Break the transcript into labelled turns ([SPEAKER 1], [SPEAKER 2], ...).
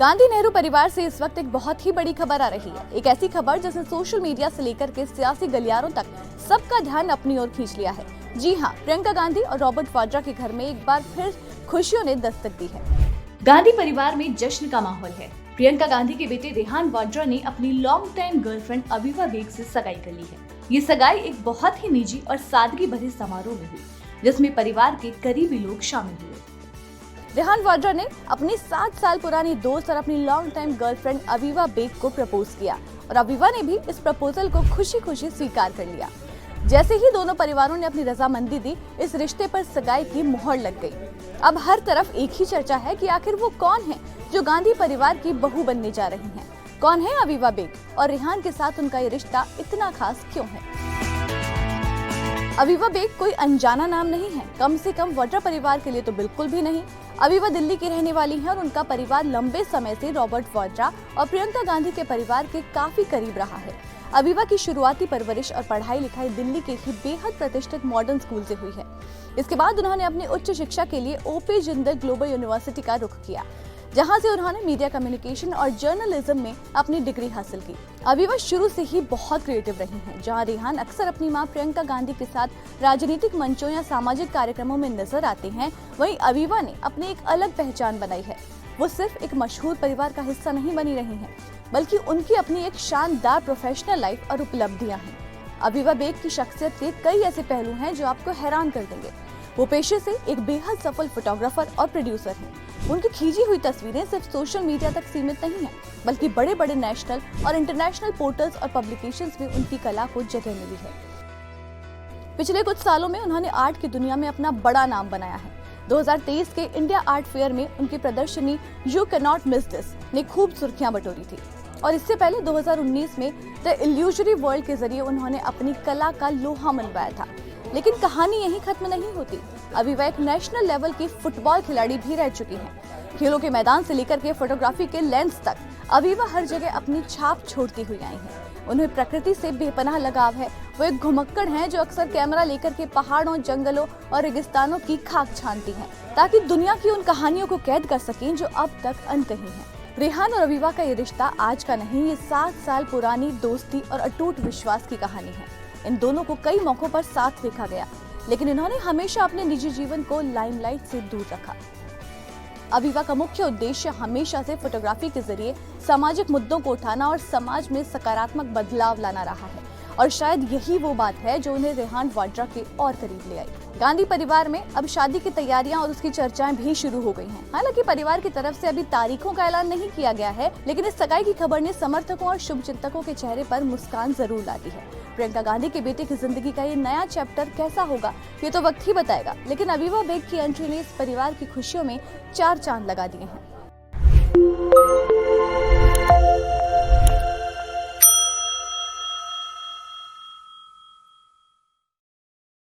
[SPEAKER 1] गांधी नेहरू परिवार से इस वक्त एक बहुत ही बड़ी खबर आ रही है। एक ऐसी खबर जिसने सोशल मीडिया से लेकर के सियासी गलियारों तक सबका ध्यान अपनी ओर खींच लिया है। जी हां, प्रियंका गांधी और रॉबर्ट वाड्रा के घर में एक बार फिर खुशियों ने दस्तक दी है। गांधी परिवार में जश्न का माहौल है। प्रियंका गांधी के बेटे रेहान वाड्रा ने अपनी long time girlfriend Aviva Baig से सगाई कर ली है। ये सगाई एक बहुत ही निजी और सादगी भरे समारोह में हुई, जिसमें परिवार के करीबी लोग शामिल हुए। रेहान वाड्रा ने अपनी 7 साल पुरानी दोस्त और अपनी long time girlfriend Aviva Baig को प्रपोज किया और अवीवा ने भी इस प्रपोजल को खुशी खुशी स्वीकार कर लिया। जैसे ही दोनों परिवारों ने अपनी रजामंदी दी, इस रिश्ते पर सगाई की मुहर लग गई। अब हर तरफ एक ही चर्चा है कि आखिर वो कौन है जो गांधी परिवार की बहू बनने जा रही हैं। कौन है अवीवा बेग और रेहान के साथ उनका ये रिश्ता इतना खास क्यों है? अवीवा बेग कोई अनजाना नाम नहीं है, कम से कम वाड्रा परिवार के लिए तो बिल्कुल भी नहीं। अवीवा दिल्ली की रहने वाली हैं और उनका परिवार लंबे समय से रॉबर्ट वाड्रा और प्रियंका गांधी के परिवार के काफी करीब रहा है। अवीवा की शुरुआती परवरिश और पढ़ाई लिखाई दिल्ली के ही बेहद प्रतिष्ठित मॉडर्न स्कूल से हुई है। इसके बाद उन्होंने अपनी उच्च शिक्षा के लिए ओपी जिंदल ग्लोबल यूनिवर्सिटी का रुख किया, जहां से उन्होंने मीडिया कम्युनिकेशन और जर्नलिज्म में अपनी डिग्री हासिल की। अवीवा शुरू से ही बहुत क्रिएटिव रही हैं। जहां रेहान अक्सर अपनी मां प्रियंका गांधी के साथ राजनीतिक मंचों या सामाजिक कार्यक्रमों में नजर आते हैं, वहीं अवीवा ने अपनी एक अलग पहचान बनाई है। वो सिर्फ एक मशहूर परिवार का हिस्सा नहीं बनी रही हैं, बल्कि उनकी अपनी एक शानदार प्रोफेशनल लाइफ और उपलब्धियां हैं। अवीवा बेग की शख्सियत के कई ऐसे पहलू हैं जो आपको हैरान कर देंगे। वो पेशे से एक बेहद सफल फोटोग्राफर और प्रोड्यूसर हैं। उनकी खींची हुई तस्वीरें सिर्फ सोशल मीडिया तक सीमित नहीं हैं, बल्कि बड़े बड़े नेशनल और इंटरनेशनल पोर्टल्स और पब्लिकेशंस में उनकी कला को जगह मिली है। पिछले कुछ सालों में उन्होंने आर्ट की दुनिया में अपना बड़ा नाम बनाया है। 2023 के इंडिया आर्ट फेयर में उनकी प्रदर्शनी you can not miss this ने खूब सुर्खियां बटोरी थी और इससे पहले 2019 में द इल्यूजरी वर्ल्ड के जरिए उन्होंने अपनी कला का लोहा मनवाया था। लेकिन कहानी यहीं खत्म नहीं होती। अवीवा एक नेशनल लेवल की फुटबॉल खिलाड़ी भी रह चुकी हैं। खेलों के मैदान से लेकर के फोटोग्राफी के लेंस तक अवीवा हर जगह अपनी छाप छोड़ती हुई आई हैं। उन्हें प्रकृति से बेपनाह लगाव है। वो एक घुमक्कड़ हैं जो अक्सर कैमरा लेकर के पहाड़ों, जंगलों और रेगिस्तानों की खाक छानती हैं, ताकि दुनिया की उन कहानियों को कैद कर सकें जो अब तक अनकही हैं। रेहान और अवीवा का ये रिश्ता आज का नहीं, ये 7 साल पुरानी दोस्ती और अटूट विश्वास की कहानी है। इन दोनों को कई मौकों पर साथ देखा गया, लेकिन इन्होंने हमेशा अपने निजी जीवन को लाइमलाइट से दूर रखा। अवीवा का मुख्य उद्देश्य हमेशा से फोटोग्राफी के जरिए सामाजिक मुद्दों को उठाना और समाज में सकारात्मक बदलाव लाना रहा है, और शायद यही वो बात है जो उन्हें रेहान वाड्रा के और करीब ले आई। गांधी परिवार में अब शादी की तैयारियां और उसकी चर्चाएं भी शुरू हो गई हैं। हालांकि परिवार की तरफ से अभी तारीखों का ऐलान नहीं किया गया है, लेकिन इस सगाई की खबर ने समर्थकों और शुभचिंतकों के चेहरे पर मुस्कान जरूर ला दी है। प्रियंका गांधी के बेटे की जिंदगी का ये नया चैप्टर कैसा होगा, ये तो वक्त ही बताएगा, लेकिन अवीवा बेग की एंट्री ने इस परिवार की खुशियों में 4 चांद लगा दिए हैं।